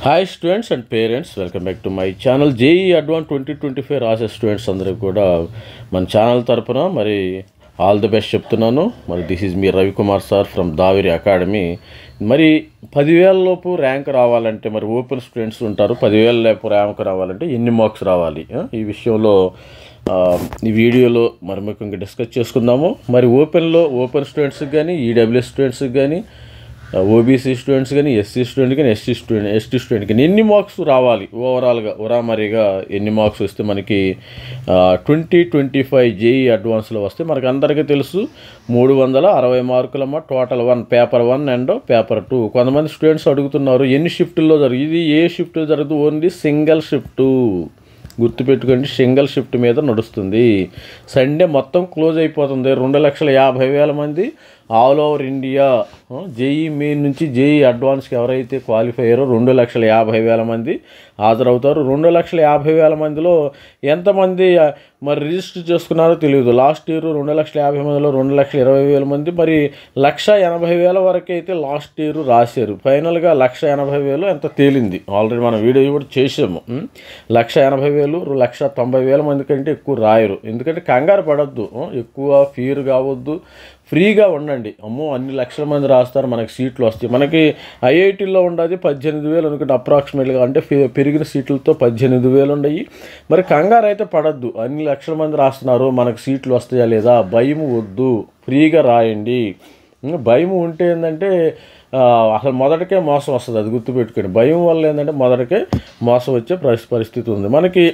Hi students and parents, welcome back to my channel. JEE advance 2025 రాసే students అందరికి కూడా మన ఛానల్ తరపున మరి ఆల్ ది బెస్ట్ చెప్తున్నాను. మరి this is me Ravikumar sir from Daviri academy. మరి 10,000 లోపు ర్యాంక్ రావాలంటే మరి ఓపెన్ స్టూడెంట్స్ ఉంటారు. 10,000 లోపు ర్యాంక్ రావాలంటే ఎన్ని మార్క్స్ రావాలి, ఈ విషయంలో ఈ వీడియోలో మరి ముఖ్యంగా డిస్కస్ చేసుకుందాము. మరి ఓపెన్ స్టూడెంట్స్కి కానీ, ఈడబ్ల్యూఎస్ స్టూడెంట్స్కి కానీ, ఓబీసీ స్టూడెంట్స్ కానీ, ఎస్సీ స్టూడెంట్ కానీ, ఎస్టీ స్టూడెంట్ కానీ ఎన్ని మార్క్స్ రావాలి, ఓవరాల్గా ఉరామరిగా ఎన్ని మార్క్స్ వస్తే మనకి 2025 జేఈ అడ్వాన్స్లో వస్తే మనకు అందరికీ తెలుసు 360 మార్కులమ్మ. Total 1 paper 1 and paper 2. కొంతమంది స్టూడెంట్స్ అడుగుతున్నారు ఎన్ని షిఫ్ట్లో ఇది ఏ షిఫ్ట్ జరుగుతుంది? ఓన్లీ సింగిల్ షిఫ్టు, గుర్తుపెట్టుకోండి, సింగిల్ షిఫ్ట్ మీద నడుస్తుంది. సండే మొత్తం క్లోజ్ అయిపోతుంది. 2,50,000 మంది all over India JEE main నుంచి జేఈ అడ్వాన్స్కి ఎవరైతే క్వాలిఫై అయ్యారో 2,50,000 మంది హాజరవుతారు. 2,50,000 మందిలో ఎంతమంది మరి రిజిస్టర్ చేసుకున్నారో తెలియదు. లాస్ట్ ఇయర్ 2,50,000 మందిలో 2,20,000 మంది, మరి 1,80,000 వరకు అయితే లాస్ట్ ఇయర్ రాశారు. ఫైనల్గా 1,80,000 ఎంత తేలింది. ఆల్రెడీ మనం వీడియో కూడా చేసాము. 1,80,000, 1,90,000 మంది కంటే ఎక్కువ రాయరు. ఎందుకంటే కంగారు పడద్దు, ఎక్కువ ఫీర్ కావద్దు, ఫ్రీగా ఉండండి. అమ్మో అన్ని లక్షల మంది రాస్తారు, మనకి సీట్లు వస్తాయి. మనకి ఐఐటీలో ఉండదు 18,000 అనుకుంటే అప్రాక్సిమేట్గా, అంటే పెరిగిన సీట్లతో 18,000 ఉన్నాయి. మరి కంగారు అయితే పడద్దు, అన్ని లక్షల మంది రాస్తున్నారు, మనకు సీట్లు వస్తాయా లేదా, భయం వద్దు, ఫ్రీగా రాయండి. భయం ఉంటే ఏంటంటే అసలు మొదటికే మోసం వస్తుంది, అది గుర్తుపెట్టుకోండి. భయం వల్ల ఏంటంటే మొదటికే మోసం వచ్చే పరిస్థితి ఉంది. మనకి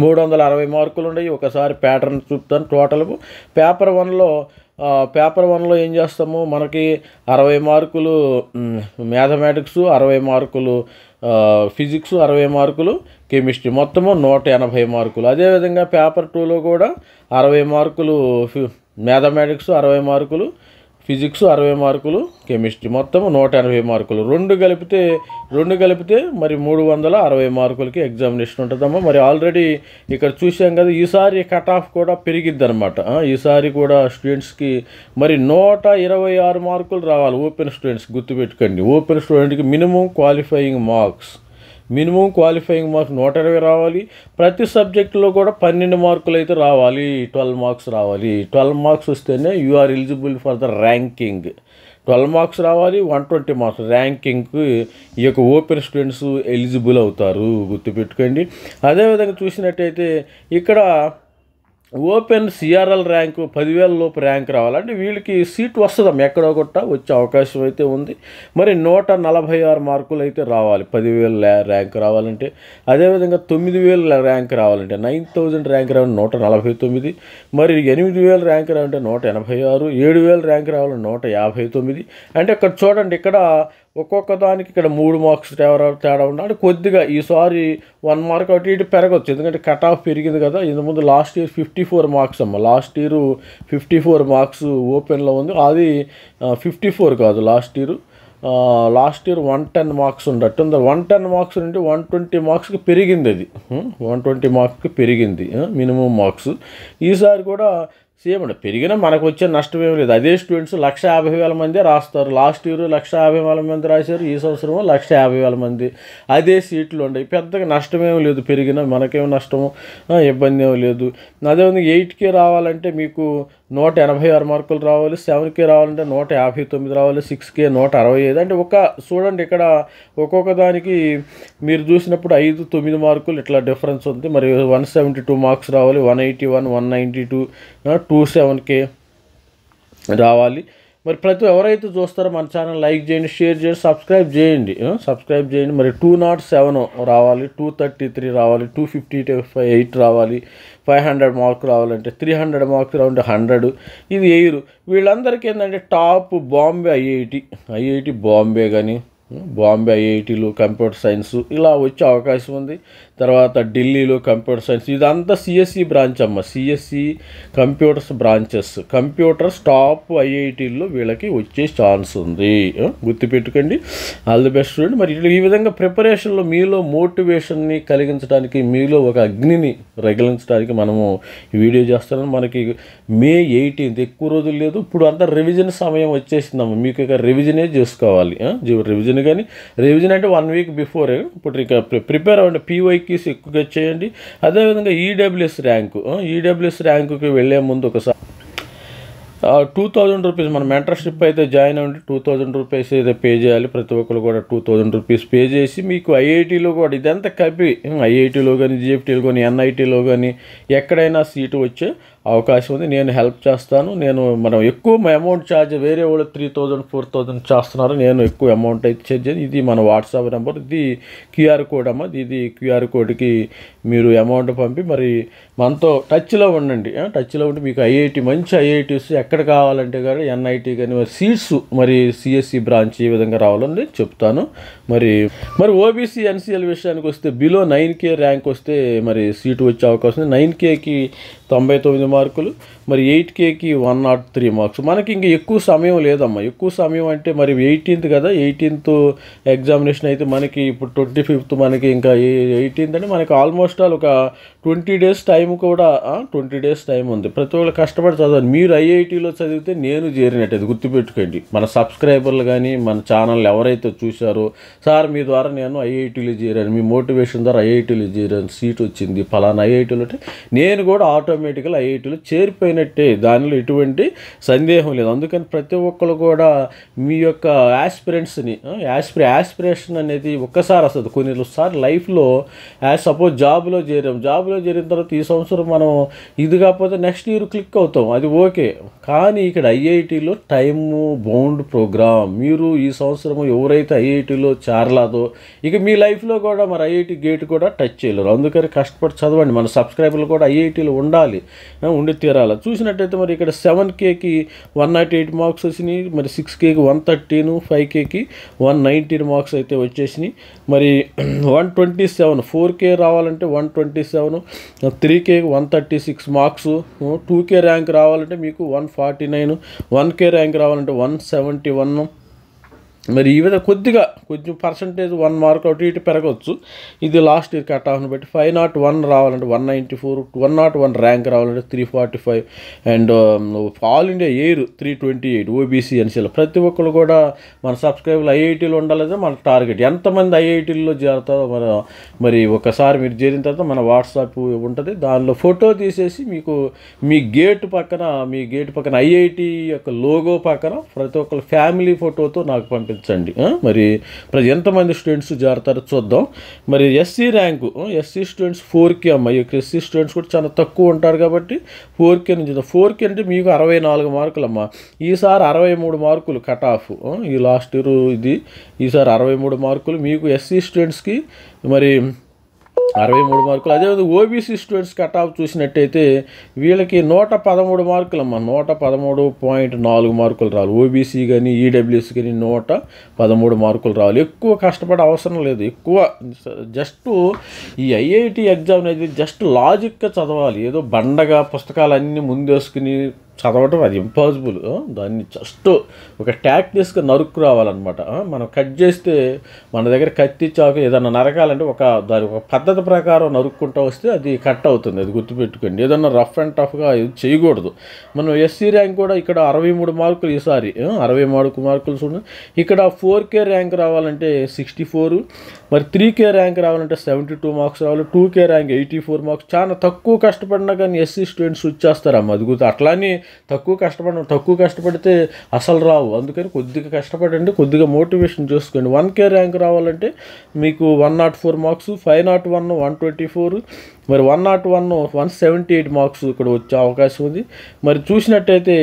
360 మార్కులు ఉన్నాయి. ఒకసారి ప్యాటర్న్ చూపుతాను. టోటల్ పేపర్ 1లో ఏం చేస్తాము, మనకి 60 మార్కులు మ్యాథమెటిక్స్, 60 మార్కులు ఫిజిక్స్, 60 మార్కులు కెమిస్ట్రీ, మొత్తము 180 మార్కులు. అదేవిధంగా పేపర్ 2లో కూడా 60 మార్కులు మ్యాథమెటిక్స్, 60 మార్కులు ఫిజిక్స్, 60 మార్కులు కెమిస్ట్రీ, మొత్తం 180 మార్కులు. రెండు కలిపితే మరి 360 మార్కులకి ఎగ్జామినేషన్ ఉంటుందమ్మా. మరి ఆల్రెడీ ఇక్కడ చూసాం కదా, ఈసారి కట్ ఆఫ్ కూడా పెరిగిద్ది అనమాట. ఈసారి కూడా స్టూడెంట్స్కి మరి 126 మార్కులు రావాలి. ఓపెన్ స్టూడెంట్స్ గుర్తుపెట్టుకోండి, ఓపెన్ స్టూడెంట్కి మినిమం క్వాలిఫైయింగ్ మార్క్స్ 120 రావాలి. ప్రతి సబ్జెక్టులో కూడా 12 మార్కులు అయితే రావాలి, 12 మార్క్స్ రావాలి. 12 మార్క్స్ వస్తేనే you are eligible for the ranking. 12 marks రావాలి, 120 మార్క్స్ ర్యాంకింగ్కి ఈ యొక్క ఓపెన్ స్టూడెంట్స్ ఎలిజిబుల్ అవుతారు, గుర్తుపెట్టుకోండి. అదేవిధంగా చూసినట్టయితే ఇక్కడ ఓపెన్ సిఆర్ఎల్ ర్యాంకు 10,000 లోపు ర్యాంక్ రావాలంటే వీళ్ళకి సీట్ వస్తుందమ్మా, ఎక్కడో కొట్ట వచ్చే అవకాశం అయితే ఉంది. మరి 146 మార్కులు అయితే రావాలి 10,000 ర్యాంక్ రావాలంటే. అదేవిధంగా 9,000 ర్యాంక్ రావాలంటే 9,000 ర్యాంక్ రావాలంటే 149. మరి 8,000 ర్యాంక్ రావాలంటే 186. 7,000 ర్యాంక్ రావాలంటే 159. అంటే ఇక్కడ చూడండి, ఇక్కడ ఒక్కొక్క దానికి ఇక్కడ 3 మార్క్స్ తేడా ఉన్నాడు. కొద్దిగా ఈసారి 1 మార్క్ అటు ఇటు పెరగచ్చు, ఎందుకంటే కట్ ఆఫ్ పెరిగింది కదా. ఇంతకుముందు లాస్ట్ ఇయర్ 54 మార్క్స్ అమ్మ, లాస్ట్ ఇయర్ 54 మార్క్స్ ఓపెన్లో ఉంది. అది 54 కాదు, లాస్ట్ ఇయర్ 110 మార్క్స్ ఉండట్టు. 110 మార్క్స్ నుండి 120 మార్క్స్కి పెరిగింది. అది 120 మార్క్స్కి పెరిగింది మినిమం మార్క్స్. ఈసారి కూడా సేమ్ అండి, పెరిగినా మనకు వచ్చే నష్టం ఏమి లేదు. అదే స్టూడెంట్స్ 150,000 మందే రాస్తారు. లాస్ట్ ఇయర్ 150,000 మంది రాశారు, ఈ సంవత్సరం 150,000 మంది. అదే సీట్లు ఉన్నాయి, పెద్దగా నష్టమేమి లేదు. పెరిగినా మనకేం నష్టము, ఇబ్బంది ఏమి లేదు. అదేవిధంగా 8K రావాలంటే మీకు 186 మార్కులు రావాలి. 7K రావాలంటే 159 రావాలి. 6K 165. అంటే చూడండి, ఇక్కడ ఒక్కొక్క దానికి మీరు చూసినప్పుడు 5, 9 మార్కులు ఇట్లా డిఫరెన్స్ ఉంది. మరి 172 మార్క్స్ రావాలి, 181, 192, 27K రావాలి. మరి ఎవరైతే చూస్తారో మన ఛానల్ లైక్ చేయండి, షేర్ చేయండి, సబ్స్క్రైబ్ చేయండి. మరి 207 రావాలి, 233 రావాలి, 258 రావాలి, 500 మార్క్ రావాలంటే, 300 మార్క్స్ రావాలంటే 100. ఇది ఎయిర్. వీళ్ళందరికీ ఏంటంటే టాప్ బాంబే ఐఐటి బాంబే కానీ, బాంబే ఐఐటీలో కంప్యూటర్ సైన్స్ ఇలా వచ్చే అవకాశం ఉంది. తర్వాత ఢిల్లీలో కంప్యూటర్ సైన్స్, ఇదంతా సిఎస్సి బ్రాంచ్ అమ్మ, సిఎస్సి కంప్యూటర్స్ టాప్ ఐఐటీల్లో వీళ్ళకి వచ్చే ఛాన్స్ ఉంది, గుర్తుపెట్టుకోండి. All the best student. మరి ఈ విధంగా ప్రిపరేషన్లో మీలో మోటివేషన్ని కలిగించడానికి, మీలో ఒక అగ్నిని రగిలించడానికి మనము ఈ వీడియో చేస్తున్నాం. మనకి May 18 ఎక్కువ రోజులు లేదు, ఇప్పుడు అంతా రివిజన్ సమయం వచ్చేసిందమ్మ. మీకు ఇక రివిజనే చేసుకోవాలి, రివిజన్ అందుకని రివిజన్ అంటే 1 వీక్ బిఫోర్ ఇప్పుడు ఇక ప్రిపేర్ అవ్వండి. పీవైక్యూస్ ఎక్కువగా చేయండి. అదేవిధంగా ఈడబ్ల్యూఎస్ ర్యాంకుకి వెళ్ళే ముందు ఒకసారి 2000 రూపీస్ మన మెంటర్షిప్ అయితే జాయిన్ అవ్వండి. 2000 రూపీస్ అయితే పే చేయాలి. ప్రతి ఒక్కరు కూడా 2000 రూపీస్ పే చేసి మీకు ఐఐటీలో కూడా ఇదంతా కలిపి ఐఐటీలో కానీ, జిఎఫ్టీలో కానీ, ఎన్ఐటీలో కానీ ఎక్కడైనా సీటు వచ్చే అవకాశం ఉంది. నేను హెల్ప్ చేస్తాను. మనం ఎక్కువ అమౌంట్ ఛార్జ్, వేరే వాళ్ళు 3000 4000 చేస్తున్నారు. నేను ఎక్కువ అమౌంట్ అయితే ఛార్జ్. ఇది మన వాట్సాప్ నెంబర్, ఇది క్యూఆర్ కోడ్ అమ్మ. ఇది క్యూఆర్ కోడ్కి మీరు అమౌంట్ పంపి మరి మనతో టచ్లో ఉండండి. టచ్లో ఉండి మీకు మంచి ఐఐటీస్ ఎక్కడ కావాలంటే కానీ ఎన్ఐటీ కానీ మరి సీట్స్ మరి సిఎస్సి బ్రాంచ్ ఏ విధంగా రావాలని చెప్తాను. మరి ఓబీసీ ఎన్సీఎల్ విషయానికి వస్తే బిలో 9K ర్యాంక్ వస్తే మరి సీటు వచ్చే అవకాశం ఉంది. 9Kకి 99 మార్కులు, మరి 8Kకి 103 మార్క్స్. మనకి ఇంక ఎక్కువ సమయం లేదమ్మా. ఎక్కువ సమయం అంటే మరి 18th కదా, 18th ఎగ్జామినేషన్ అయితే మనకి ఇప్పుడు 25th, మనకి ఇంకా 18th అంటే మనకి ఆల్మోస్ట్ ఆల్ ఒక 20 డేస్ టైం కూడా 20 డేస్ టైం ఉంది. ప్రతి ఒక్కరు కష్టపడి చదవాలి. మీరు ఐఐటీలో చదివితే నేను చేరినట్టు, అది గుర్తుపెట్టుకోండి. మన సబ్స్క్రైబర్లు కానీ మన ఛానల్ ఎవరైతే చూశారో, సార్ మీ ద్వారా నేను ఐఐటీలో చేరాను, మీ మోటివేషన్ ద్వారా ఐఐటీలో చేరాను, సీట్ వచ్చింది ఫలానా ఐఐటీలో అంటే నేను కూడా ఆటోమేటిక్గా ఐఐటీలో చేరిపోయినట్టే, దానిలో ఎటువంటి సందేహం లేదు. అందుకని ప్రతి ఒక్కరు కూడా మీ యొక్క యాస్పిరేషన్ అనేది ఒక్కసారి వస్తుంది. కొన్నిసార్లు లైఫ్లో సపోజ్ జాబ్లో చేరిన తర్వాత ఈ సంవత్సరం మనం ఇది కాకపోతే నెక్స్ట్ ఇయర్ క్లిక్ అవుతాం, అది ఓకే. కానీ ఇక్కడ ఐఐటీలో టైము బౌండ్ ప్రోగ్రామ్. మీరు ఈ సంవత్సరం ఎవరైతే ఐఐటీలో చేరలేదో ఇక మీ లైఫ్లో కూడా మరి ఐఐటీ గేట్ కూడా టచ్ చేయలేరు. అందుకని కష్టపడి చదవండి. మన సబ్స్క్రైబర్లు కూడా ఐఐటీలో ఉండి తీరాలి. చూసినట్టయితే మరి ఇక్కడ 7Kకి 108 మార్క్స్ వచ్చినాయి, మరి 6Kకి 113, 5Kకి 119 మార్క్స్ అయితే వచ్చేసినాయి. మరి 127, 4K రావాలంటే 127, 3Kకి 136 మార్క్స్, 2K ర్యాంక్ రావాలంటే మీకు 149, 1K ర్యాంక్ రావాలంటే 171. మరి ఈ విధంగా కొంచెం పర్సంటేజ్ 1 మార్క్ అటు ఇటు పెరగవచ్చు. ఇది లాస్ట్ ఇయర్ కట్ ఆఫ్ని బట్టి 501 రావాలంటే 194, 101 ర్యాంక్ రావాలంటే 345 and all India air 328 OBC NCL. ప్రతి ఒక్కరు కూడా మన సబ్స్క్రైబర్లు ఐఐటీలో ఉండాలనే మన టార్గెట్. ఎంతమంది ఐఐటీలో చేరుతారో మరి ఒకసారి మీరు చేరిన తర్వాత మన వాట్సాప్ ఉంటుంది, దానిలో ఫోటో తీసేసి మీకు మీ గేట్ పక్కన ఐఐటీ యొక్క లోగో పక్కన ప్రతి ఒక్కరు ఫ్యామిలీ ఫోటోతో నాకు పంపించండి. మరి ఎంతమంది స్టూడెంట్స్ చేరతారో చూద్దాం. మరి SC rank, SC students 4K అమ్మ. ఎస్సీ స్టూడెంట్స్ కూడా చాలా తక్కువ ఉంటారు కాబట్టి 4K నుంచి 4K అంటే మీకు 64 మార్కులు అమ్మ. ఈసారి 63 మార్కులు కట్ ఆఫ్. ఈ లాస్ట్ ఇయర్ ఈసారి 63 మార్కులు మీకు ఎస్సీ స్టూడెంట్స్కి, మరి 63 మార్కులు. అదేవిధంగా ఓబీసీ స్టూడెంట్స్ కట్ ఆఫ్ చూసినట్టయితే వీళ్ళకి 113 మార్కులు అమ్మ. 113.4 మార్కులు రావాలి. ఓబీసీ కానీ ఈడబ్ల్యూఎస్ కానీ 113 మార్కులు రావాలి. ఎక్కువ కష్టపడే అవసరం లేదు. జస్ట్ ఈ ఐఐటీ ఎగ్జామ్ అనేది జస్ట్ లాజిక్గా చదవాలి. ఏదో బండగా పుస్తకాలన్నీ ముందేసుకుని చదవటం అది ఇంపాసిబుల్. దాన్ని జస్ట్ ఒక టాక్టిక్స్గా నరుక్కు రావాలన్నమాట. మనం కట్ చేస్తే మన దగ్గర కత్తి చాకు ఏదన్నా నరకాలంటే దాని ఒక పద్ధతి ప్రకారం నరుక్కుంటూ వస్తే అది కట్ అవుతుంది, అది గుర్తుపెట్టుకోండి. ఏదన్నా రఫ్ అండ్ టఫ్గా చేయకూడదు. మనం ఎస్సీ ర్యాంక్ కూడా ఇక్కడ 63 మార్కులు, ఈసారి 63 మార్కులు చూడండి. ఇక్కడ 4K ర్యాంక్ రావాలంటే 64, మరి 3K ర్యాంక్ రావాలంటే 72 మార్క్స్ రావాలి. 2K rank 84 marks. చాలా తక్కువ కష్టపడినా కానీ ఎస్సీ స్టూడెంట్స్ వచ్చేస్తారమ్మ. అది గుర్తు. అట్లానే తక్కువ కష్టపడితే అసలు రావు. అందుకని కొద్దిగా కష్టపడండి, కొద్దిగా మోటివేషన్ చేసుకోండి. 1K ర్యాంక్ రావాలంటే మీకు 104 మార్క్స్, 501 124, మరి 101 178 మార్క్స్ ఇక్కడ వచ్చే అవకాశం ఉంది. మరి చూసినట్టయితే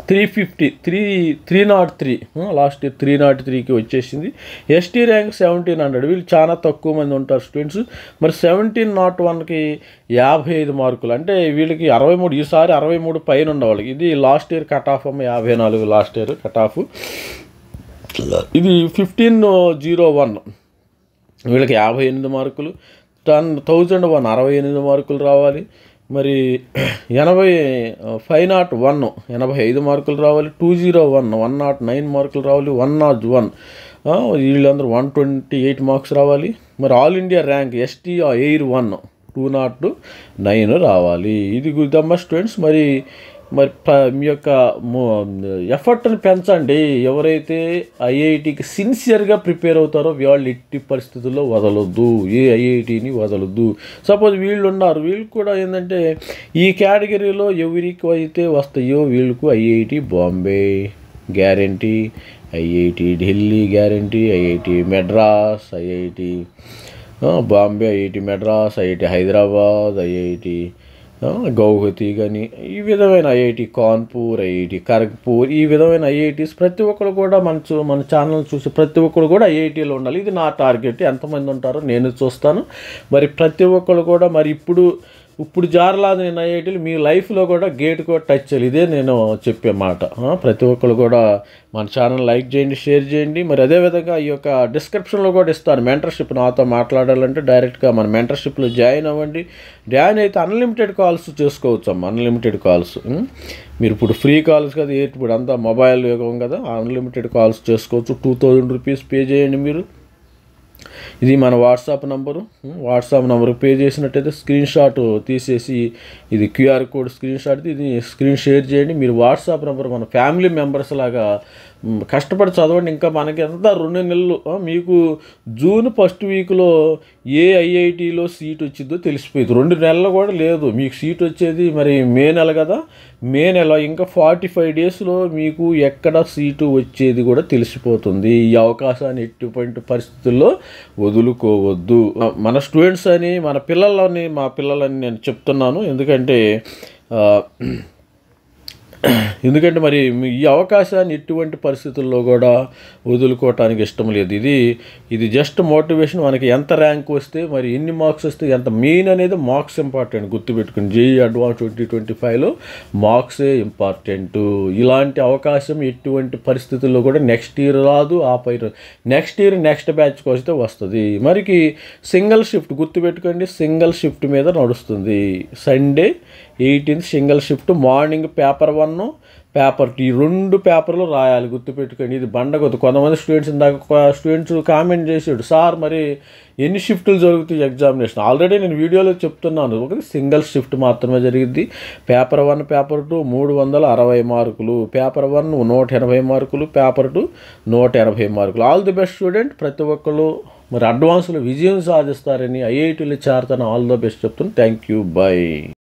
303 లాస్ట్ ఇయర్ 303కి వచ్చేసింది. ST rank 1700. వీళ్ళు చాలా తక్కువ మంది ఉంటారు స్టూడెంట్స్. మరి 1701కి 55 మార్కులు అంటే వీళ్ళకి 63. ఈసారి 63 పైన ఉండేవాళ్ళకి. ఇది లాస్ట్ ఇయర్ కట్ ఆఫ్ అమ్మ. 54 లాస్ట్ ఇయర్ కట్ ఆఫ్. ఇది 1501 వీళ్ళకి 58 మార్కులు. 1001 68 మార్కులు రావాలి. మరి 501 85 మార్కులు రావాలి. 201 109 మార్కులు రావాలి. 101 వీళ్ళందరూ 128 మార్క్స్ రావాలి. మరి all India rank ST air 1 209 రావాలి. ఇది గుర్తమ్మ స్టూడెంట్స్. మరి మరి మీ యొక్క ఎఫర్ట్ని పెంచండి. ఎవరైతే ఐఐటికి సిన్సియర్గా ప్రిపేర్ అవుతారో వాళ్ళు ఎట్టి పరిస్థితుల్లో వదలొద్దు, ఏ ఐఐటిని వదలొద్దు. సపోజ్ వీళ్ళు ఉన్నారు, వీళ్ళు కూడా ఏంటంటే ఈ కేటగిరీలో ఎవరికి అయితే వస్తాయో వీళ్ళకు IIT Bombay guarantee, IIT Delhi guarantee, IIT Madras, IIT Bombay, IIT Madras, IIT Hyderabad, IIT Guwahati కానీ ఈ విధమైన ఐఐటి కాన్పూర్, ఐఐటి ఖరగ్పూర్, ఈ విధమైన ఐఐటీస్ ప్రతి ఒక్కరు కూడా మన ఛానల్ చూసి ప్రతి ఒక్కరు కూడా ఐఐటీలో ఉండాలి. ఇది నా టార్గెట్. ఎంతమంది ఉంటారో నేను చూస్తాను. మరి ప్రతి ఒక్కరు కూడా మరి ఇప్పుడు జారలాదు నేను ఐఐటీలు మీ లైఫ్లో కూడా గేట్ కూడా టచ్ చేయాలి. ఇదే నేను చెప్పే మాట. ప్రతి ఒక్కరు కూడా మన ఛానల్ లైక్ చేయండి, షేర్ చేయండి. మరి అదేవిధంగా ఈ యొక్క డిస్క్రిప్షన్లో కూడా ఇస్తాను. మెంటర్షిప్ నాతో మాట్లాడాలంటే డైరెక్ట్గా మన మెంటర్షిప్లో జాయిన్ అవ్వండి. జాయిన్ అయితే అన్లిమిటెడ్ కాల్స్ చేసుకోవచ్చు అమ్మ, అన్లిమిటెడ్ కాల్స్. మీరు ఇప్పుడు ఫ్రీ కాల్స్ కదా, ఇప్పుడు అంతా మొబైల్ యుగం కదా, అన్లిమిటెడ్ కాల్స్ చేసుకోవచ్చు. 2000 రూపీస్ పే చేయండి మీరు. ఇది మన వాట్సాప్ నంబరు పే చేసినట్టయితే స్క్రీన్ షాట్ తీసేసి ఇది క్యూఆర్ కోడ్ స్క్రీన్ షాట్ ఇది స్క్రీన్ షేర్ చేయండి. మీరు వాట్సాప్ నెంబర్ మన ఫ్యామిలీ మెంబర్స్ లాగా కష్టపడి చదవండి. ఇంకా మనకి ఎంత 2 నెలలు, మీకు జూన్ ఫస్ట్ వీక్లో ఏ ఐఐటిలో సీట్ వచ్చిందో తెలిసిపోయింది. 2 నెలలు కూడా లేదు మీకు సీట్ వచ్చేది. మరి మే నెల కదా, మే నెల ఇంకా 45 డేస్లో మీకు ఎక్కడ సీటు వచ్చేది కూడా తెలిసిపోతుంది. ఈ అవకాశాన్ని ఎటువంటి పరిస్థితుల్లో వదులుకోవద్దు. మన స్టూడెంట్స్ అని మా పిల్లలని నేను చెప్తున్నాను. ఎందుకంటే మరి ఈ అవకాశాన్ని ఎటువంటి పరిస్థితుల్లో కూడా వదులుకోవటానికి ఇష్టం లేదు. ఇది జస్ట్ మోటివేషన్. మనకి ఎంత ర్యాంక్ వస్తే మరి ఎన్ని మార్క్స్ వస్తే ఎంత మెయిన్ అనేది మార్క్స్ ఇంపార్టెంట్. గుర్తుపెట్టుకుని జేఈ అడ్వాన్స్ 2025లో మార్క్సే ఇంపార్టెంట్. ఇలాంటి అవకాశం ఎటువంటి పరిస్థితుల్లో కూడా నెక్స్ట్ ఇయర్ రాదు. నెక్స్ట్ ఇయర్ నెక్స్ట్ బ్యాచ్కి వస్తే వస్తుంది. మరికి సింగిల్ షిఫ్ట్ గుర్తుపెట్టుకోండి, సింగిల్ షిఫ్ట్ మీద నడుస్తుంది. Sunday 18th single shift, morning paper 1 paper 2 ఈ 2 పేపర్లు రాయాలి. గుర్తుపెట్టుకోండి. ఇది బండగొద్దు. కొంతమంది స్టూడెంట్స్ కామెంట్ చేసాడు, సార్ మరి ఎన్ని షిఫ్ట్లు జరుగుతాయి ఎగ్జామినేషన్? ఆల్రెడీ నేను వీడియోలో చెప్తున్నాను. ఒకటి సింగిల్ షిఫ్ట్ మాత్రమే జరిగింది. పేపర్ 1 పేపర్ 2 360 మార్కులు, పేపర్ 1 180 మార్కులు, పేపర్ 2 180 మార్కులు. All the best student. ప్రతి ఒక్కరు మరి అడ్వాన్స్లో విజయం సాధిస్తారని ఐఐటీలో చేరతాను. ఆల్ ది బెస్ట్ చెప్తాను. Thank you. బై.